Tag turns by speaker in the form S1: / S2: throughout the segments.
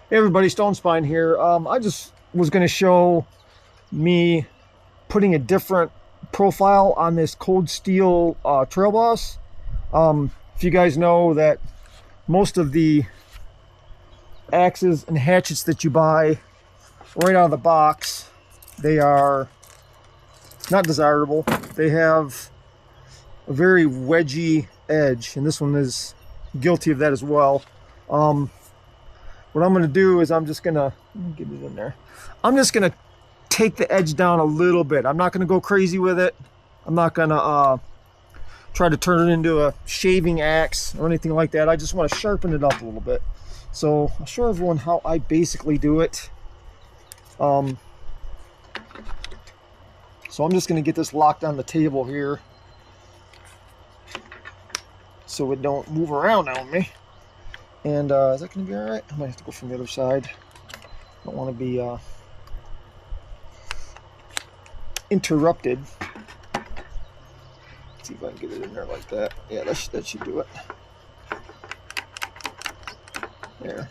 S1: Hey everybody, Stone Spine here. I just was going to show me putting a different profile on this cold steel trail boss. If you guys know that most of the axes and hatchets that you buy right out of the box, they are not desirable. They have a very wedgy edge, and this one is guilty of that as well. What I'm going to do is I'm just going to get it in there. I'm just going to take the edge down a little bit. I'm not going to go crazy with it. I'm not going to try to turn it into a shaving axe or anything like that. I just want to sharpen it up a little bit. So I'll show everyone how I basically do it. So I'm just going to get this locked on the table here so it don't move around on me. And is that going to be all right? I might have to go from the other side. Don't want to be interrupted. Let's see if I can get it in there like that. Yeah, that should do it. There.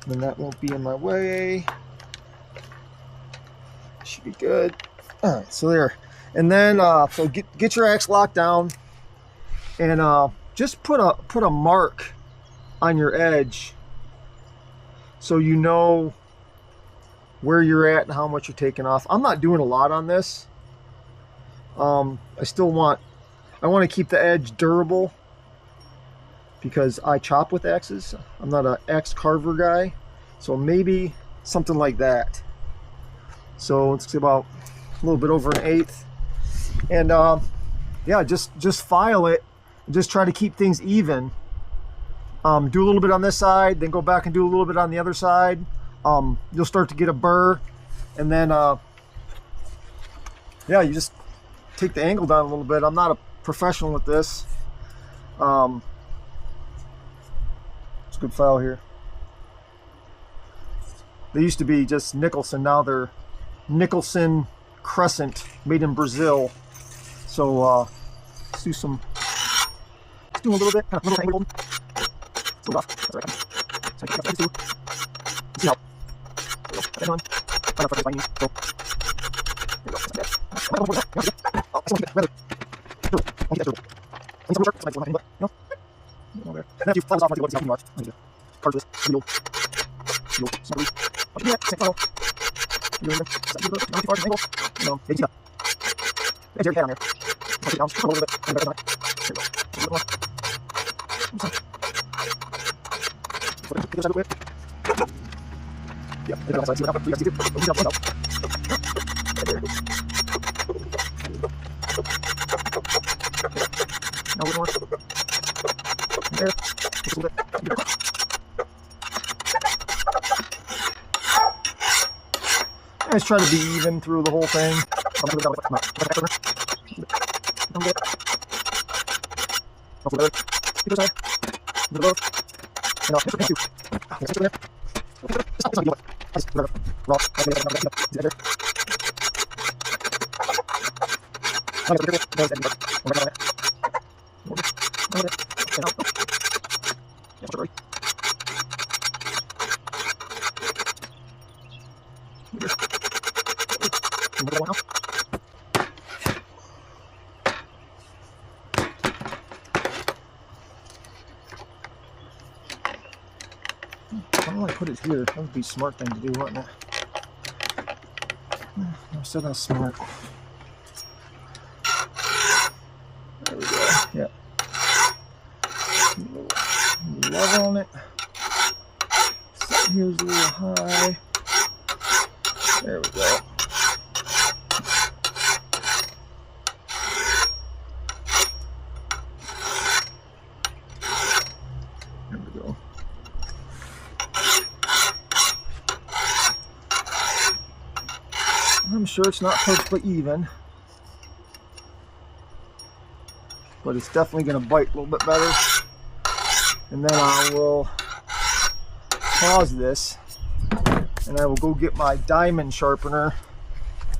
S1: And then that won't be in my way. Should be good. All right, so there. And then so get your axe locked down, and just put a mark on your edge so you know where you're at and how much you're taking off. I'm not doing a lot on this. I want to keep the edge durable because I chop with axes. I'm not an axe carver guy, so maybe something like that. So it's about a little bit over 1/8, and yeah, just file it. Just try to keep things even. Do a little bit on this side, then go back and do a little bit on the other side. You'll start to get a burr, and then yeah, you just take the angle down a little bit. I'm not a professional with this. It's a good file here. They used to be just Nicholson, now they're Nicholson Crescent, made in Brazil. So let's do a little bit, kind of little angle. Move off. That's right. So I can let's see how. There we go. Put that on. Run up for my knee. Go. There we go. That's not bad. Oh, I want to get that rather. I'll get that turtle. And some sharp. That's my but no. No there. And then if you fly this off, I'll do what it's marked. I need to carve this. Needle. Somebody. I'll do that. Same funnel. You're in there. Not too far from angle. No. Maybe see that. There's your cat on there. I'll take it down. Just a little bit. And back on it. There we go. Just a little more. Get a bit. Yeah, see what happens. You guys see it. Open it up. There. Now a little more. There. Just a little bit. I just try to be even through the whole thing. Why don't I put it here? That would be a smart thing to do, wouldn't it? No, still not smart. There we go. Yeah. Level on it. So here's a little high. There we go. There we go. I'm sure it's not perfectly even, but it's definitely going to bite a little bit better. And then I will pause this, and I will go get my diamond sharpener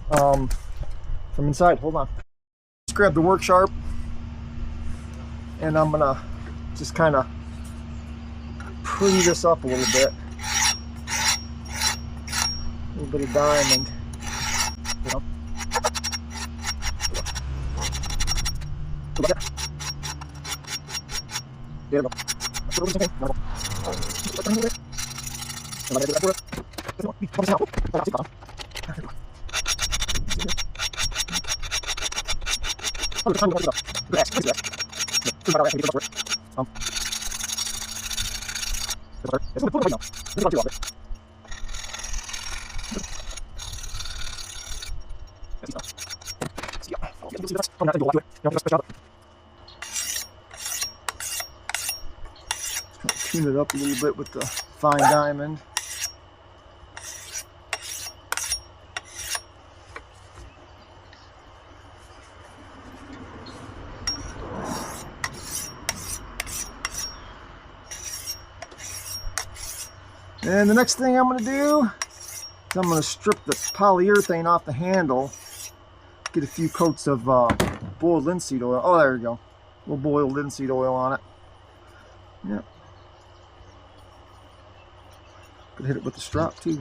S1: from inside. Hold on. Just grab the work sharp, and I'm going to just kind of pretty this up a little bit. little bit of diamond. You know? There we go. Tune it up a little bit with the fine diamond. And the next thing I'm going to do is I'm going to strip the polyurethane off the handle. Get a few coats of boiled linseed oil. Oh, there we go. A little boiled linseed oil on it. Yep. Could hit it with the strap too.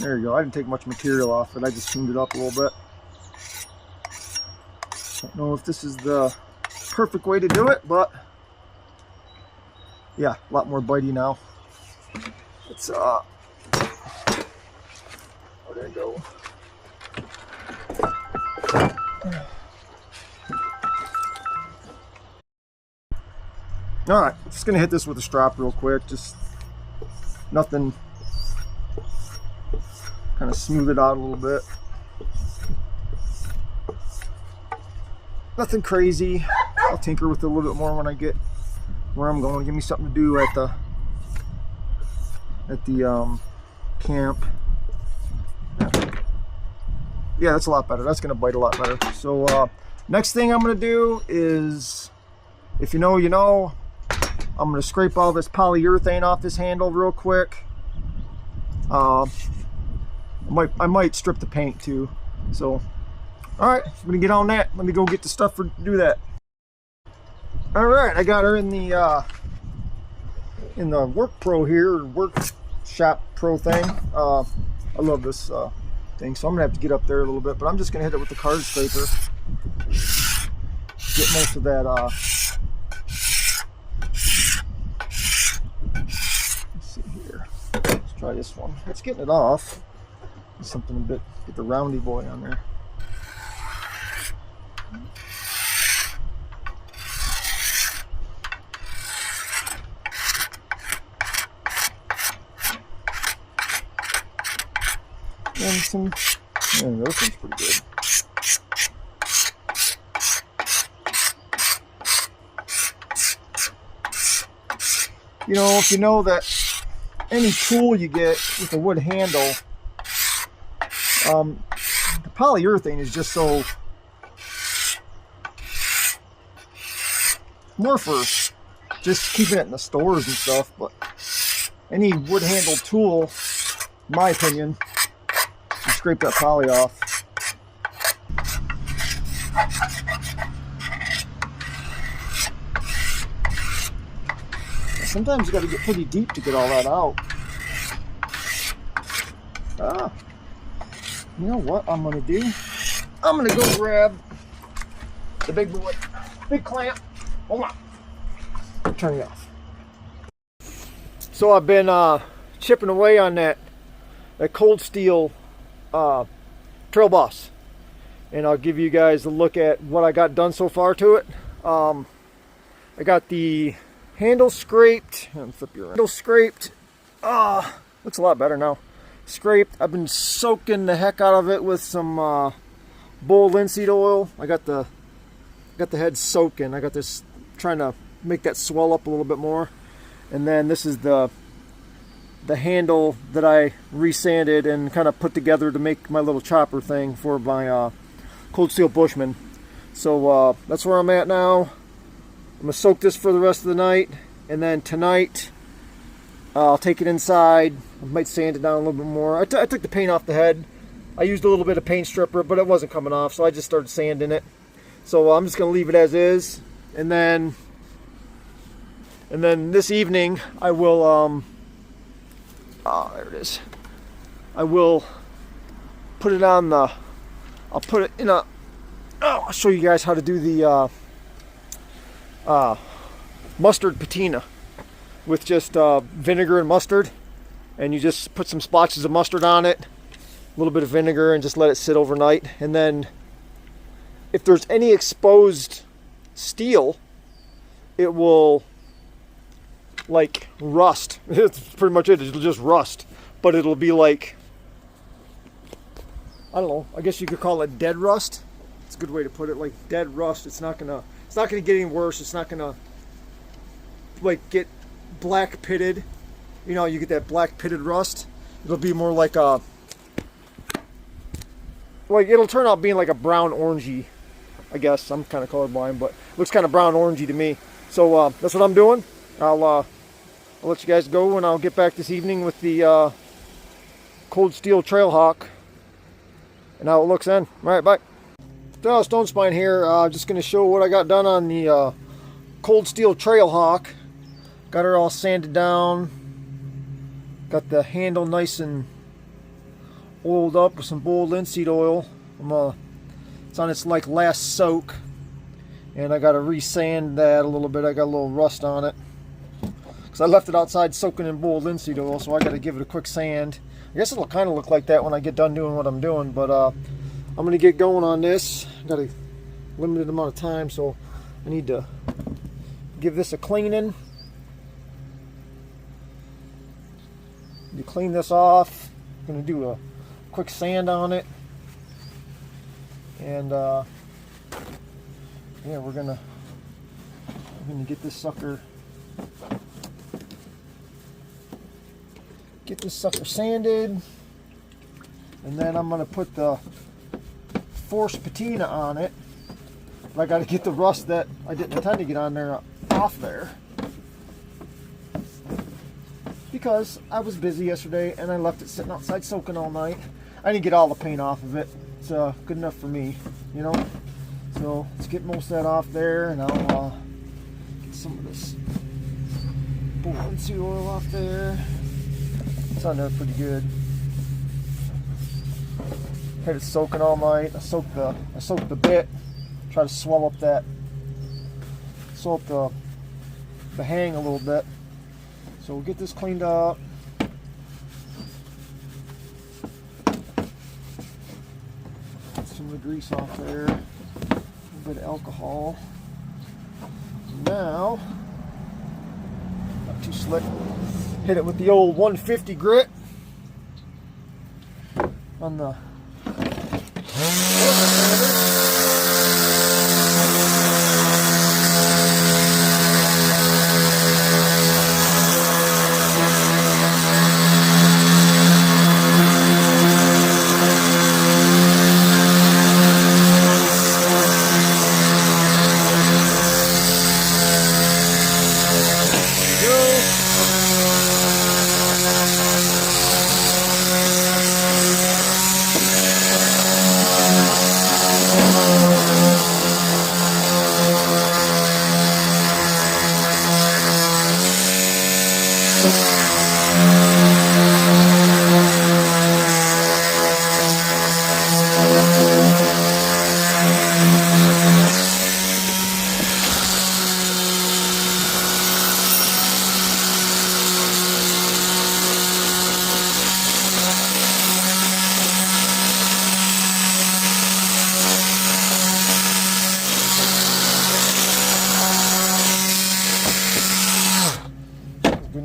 S1: There you go. I didn't take much material off it. I just tuned it up a little bit. Don't know if this is the perfect way to do it, but yeah, a lot more bitey now. It's oh, there you go. All right, just gonna hit this with a strap real quick. Just nothing. Kind of smooth it out a little bit. Nothing crazy. I'll tinker with it a little bit more when I get where I'm going. Give me something to do at the camp. Yeah, that's a lot better. That's gonna bite a lot better. So next thing I'm gonna do is, if you know, you know, I'm gonna scrape all this polyurethane off this handle real quick. I might strip the paint too. So, all right, I'm gonna get on that. Let me go get the stuff to do that. All right, I got her in the Work Pro here, Workshop Pro thing. I love this thing, so I'm gonna have to get up there a little bit, but I'm just gonna hit it with the card scraper. Get most of that. Let's see here. Let's try this one. It's getting it off. Something a bit, get the roundy boy on there. And some, yeah, those one's pretty good. You know, if you know that any tool you get with a wood handle, the polyurethane is just so more for just keeping it in the stores and stuff, but any wood handle tool, in my opinion, you scrape that poly off. Sometimes you got to get pretty deep to get all that out. You know what I'm gonna do? I'm gonna go grab the big boy, big clamp. Hold on. Turn it off. So I've been chipping away on that cold steel trail boss, and I'll give you guys a look at what I got done so far to it. I got the handle scraped. Flip your handle scraped. Looks a lot better now. Scraped. I've been soaking the heck out of it with some boiled linseed oil. I got the head soaking. I got this trying to make that swell up a little bit more. And then this is the handle that I resanded and kind of put together to make my little chopper thing for my cold steel Bushman. So that's where I'm at now. I'm gonna soak this for the rest of the night, and then tonight I'll take it inside. I might sand it down a little bit more. I took the paint off the head. I used a little bit of paint stripper, but it wasn't coming off, so I just started sanding it. So I'm just gonna leave it as is, and then this evening I will there it is. I will put it on the. I'll put it in a. Oh, I'll show you guys how to do the mustard patina with just vinegar and mustard, and you just put some splotches of mustard on it, a little bit of vinegar, and just let it sit overnight. And then if there's any exposed steel, it will like rust. It's pretty much it. It'll just rust, but it'll be like, I don't know, I guess you could call it dead rust. It's a good way to put it, like dead rust. It's not gonna get any worse. It's not gonna like get black pitted. You know, you get that black pitted rust. It'll be more like a, like, it'll turn out being like a brown orangey. I guess I'm kind of colorblind, but it looks kind of brown orangey to me. So that's what I'm doing. I'll let you guys go, and I'll get back this evening with the cold steel Trailhawk and how it looks then. All right, bye. Stone Spine here. Just going to show what I got done on the cold steel Trailhawk. Got her all sanded down. Got the handle nice and oiled up with some boiled linseed oil. It's on its like last soak, and I got to resand that a little bit. I got a little rust on it. I left it outside soaking in boiled linseed oil, so I got to give it a quick sand. I guess it'll kind of look like that when I get done doing what I'm doing, but I'm going to get going on this. I got a limited amount of time, so I need to give this a cleaning. You clean this off. I'm going to do a quick sand on it, and yeah, we're gonna get this sucker. Get this sucker sanded, and then I'm going to put the forced patina on it. But I got to get the rust that I didn't intend to get on there off there, because I was busy yesterday and I left it sitting outside soaking all night. I didn't get all the paint off of it. It's good enough for me, you know. So let's get most of that off there, and I'll get some of this boiled linseed oil off there. It's on there pretty good. Had it soaking all night. I soaked the bit. Try to swell up the hang a little bit. So we'll get this cleaned up. Get some of the grease off there. A little bit of alcohol. Now, not too slick. Hit it with the old 150 grit on the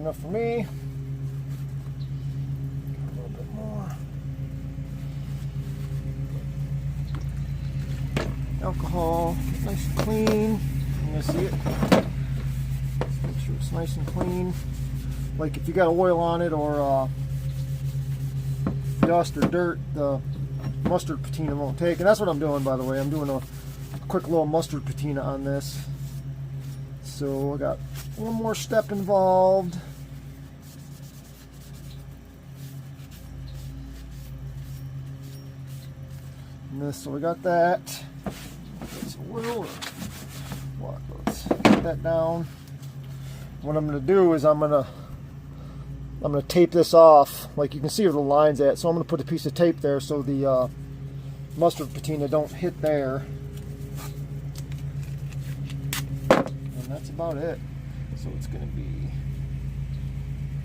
S1: enough for me. A little bit more. Alcohol, nice and clean. you see it. Just make sure it's nice and clean. Like if you got oil on it or dust or dirt, the mustard patina won't take. And that's what I'm doing, by the way. I'm doing a quick little mustard patina on this. So I got one more step involved. And this, so we got that. Let's get that down. What I'm going to do is I'm going to tape this off. Like you can see where the line's at. So I'm going to put a piece of tape there so the mustard patina don't hit there. And that's about it. So it's going to be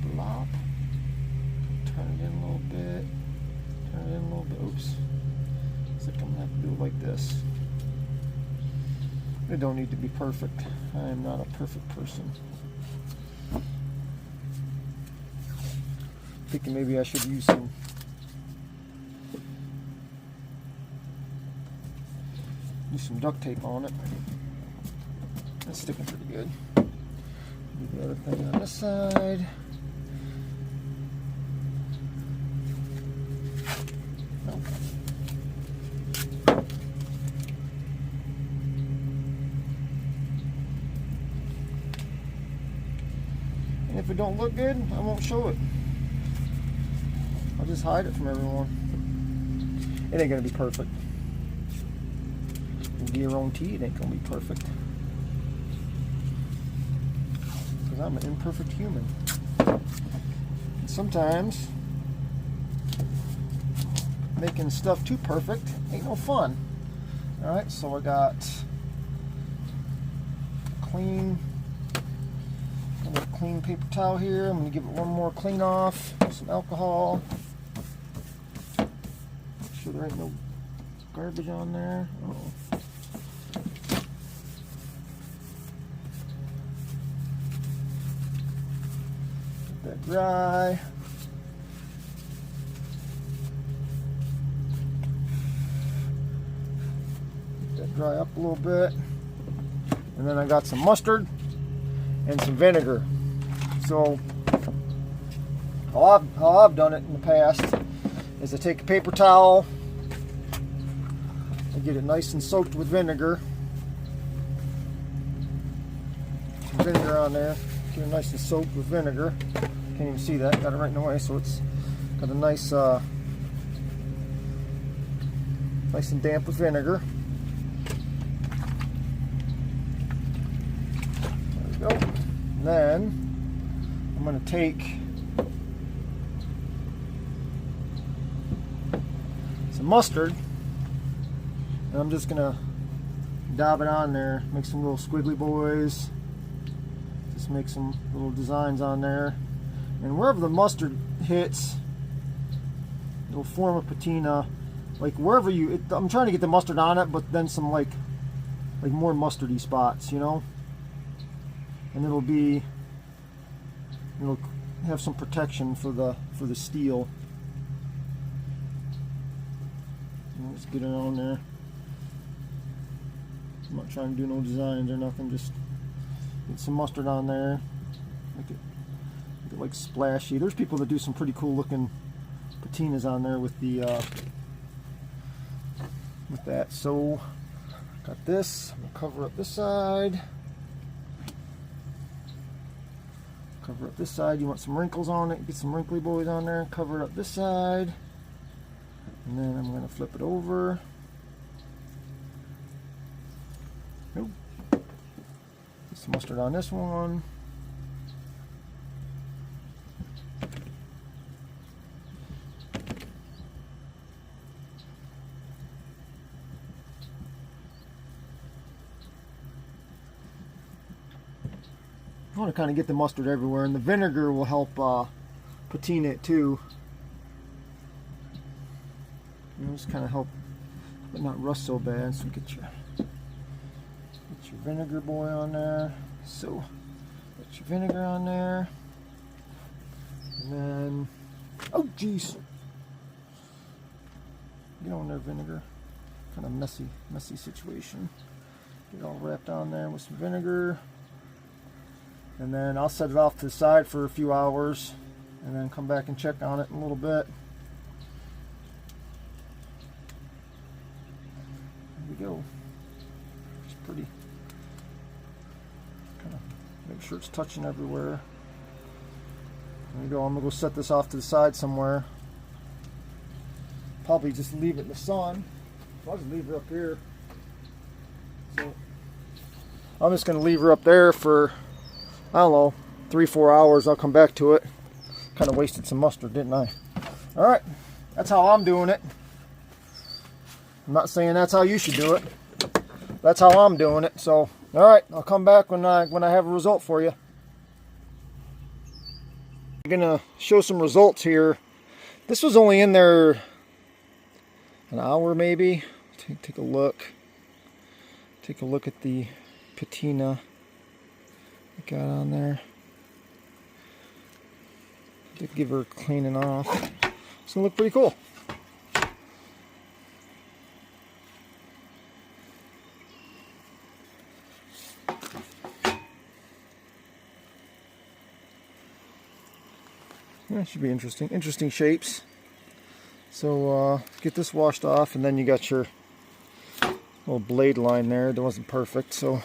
S1: blop. Turn it in a little bit. Turn it in a little bit. Oops. So I'm going to have to do it like this. It don't need to be perfect. I am not a perfect person. Thinking maybe I should use some duct tape on it. That's sticking pretty good. Do the other thing on this side. Nope. And if it don't look good, I won't show it. I'll just hide it from everyone. It ain't gonna be perfect. You'll get your own tea, it ain't gonna be perfect. Because I'm an imperfect human. And sometimes making stuff too perfect ain't no fun. Alright, so I got clean paper towel here. I'm going to give it one more clean off with some alcohol. Make sure there ain't no garbage on there. Let that dry. Let that dry up a little bit. And then I got some mustard and some vinegar. So how I've done it in the past is I take a paper towel, I get it nice and soaked with vinegar. Some vinegar on there, get it nice and soaked with vinegar. Can't even see that, got it right in the way, so it's got a nice nice and damp with vinegar. There we go. And then I'm going to take some mustard and I'm just going to dab it on there, make some little squiggly boys, just make some little designs on there, and wherever the mustard hits it'll form a patina, like wherever I'm trying to get the mustard on it, but then some like more mustardy spots, you know, and it'll have some protection for the steel. Let's get it on there. I'm not trying to do no designs or nothing, just get some mustard on there. Make it like splashy. There's people that do some pretty cool looking patinas on there with the with that. So got this. I'm gonna cover up this side. Cover up this side. You want some wrinkles on it, get some wrinkly boys on there. Cover up this side, and then I'm going to flip it over. Nope. Get some mustard on this one. I want to kind of get the mustard everywhere, and the vinegar will help patina it too. You know, just kind of help it not rust so bad. So get your vinegar boy on there. So get your vinegar on there, and then oh geez, get on there, vinegar. Kind of messy situation. Get it all wrapped on there with some vinegar. And then I'll set it off to the side for a few hours and then come back and check on it in a little bit. There we go. It's pretty. Kind of make sure it's touching everywhere. There we go. I'm gonna go set this off to the side somewhere. Probably just leave it in the sun. I'll just leave her up here. So I'm just gonna leave her up there for, I don't know, 3-4 hours. I'll come back to it. Kind of wasted some mustard, didn't I? All right, that's how I'm doing it. I'm not saying that's how you should do it. That's how I'm doing it. So, all right, I'll come back when I have a result for you. I'm gonna show some results here. This was only in there an hour maybe. Take a look. Take a look at the patina I got on there. Did give her a cleaning off. It's gonna look pretty cool. Yeah, it should be interesting. Interesting shapes. So get this washed off, and then you got your little blade line there. That wasn't perfect, so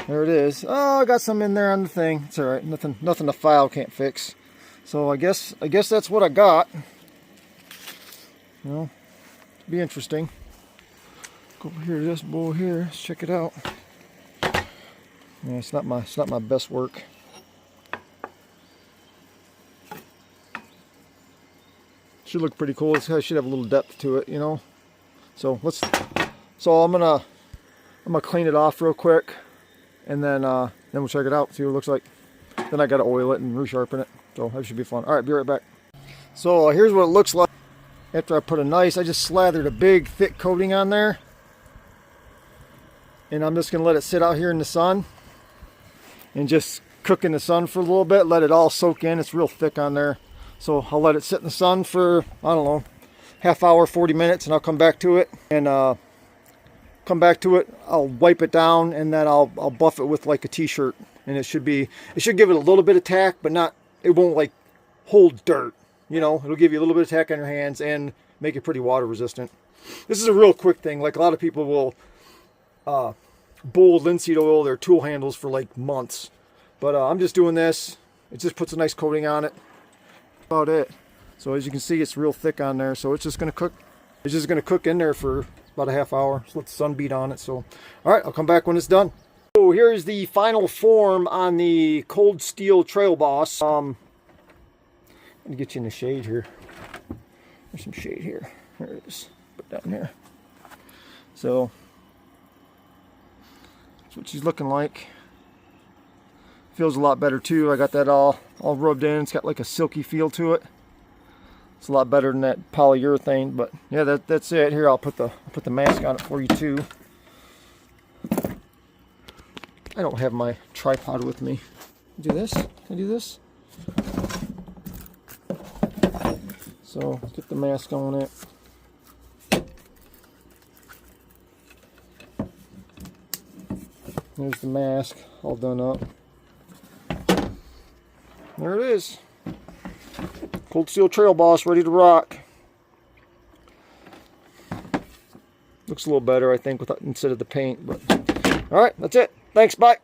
S1: there it is. Oh, I got some in there on the thing. It's all right. Nothing the file can't fix. So I guess that's what I got. You know, be interesting. Go over here to this bowl here. Let's check it out. Yeah, it's not my best work. Should look pretty cool. It should have a little depth to it, you know. So I'm gonna clean it off real quick, and then we'll check it out, see what it looks like. Then I gotta oil it and resharpen it. So that should be fun. All right, be right back. So here's what it looks like after I put I just slathered a big thick coating on there, and I'm just gonna let it sit out here in the sun and just cook in the sun for a little bit. Let it all soak in. It's real thick on there. So I'll let it sit in the sun for, I don't know, half hour, 40 minutes, and I'll come back to it. And I'll wipe it down, and then I'll buff it with like a t-shirt. And it should give it a little bit of tack, but it won't like hold dirt. You know, it'll give you a little bit of tack on your hands and make it pretty water resistant. This is a real quick thing. Like a lot of people will bowl linseed oil their tool handles for like months. But I'm just doing this. It just puts a nice coating on it. About it. So as you can see, it's real thick on there, so it's just going to cook. It's just going to cook in there for about a half hour. Just let the sun beat on it. So all right, I'll come back when it's done. So here's the final form on the cold steel Trail Boss. I'm gonna get you in the shade here. There's some shade here. There it is. Put down here. So that's what she's looking like. Feels a lot better too. I got that all rubbed in. It's got like a silky feel to it. It's a lot better than that polyurethane. But yeah, that's it. Here, I'll put the mask on it for you too. I don't have my tripod with me. Do this? Can I do this? So get the mask on it. There's the mask all done up. There it is. Cold Steel Trail Boss ready to rock. Looks a little better, I think, instead of the paint. But all right, that's it. Thanks, bye.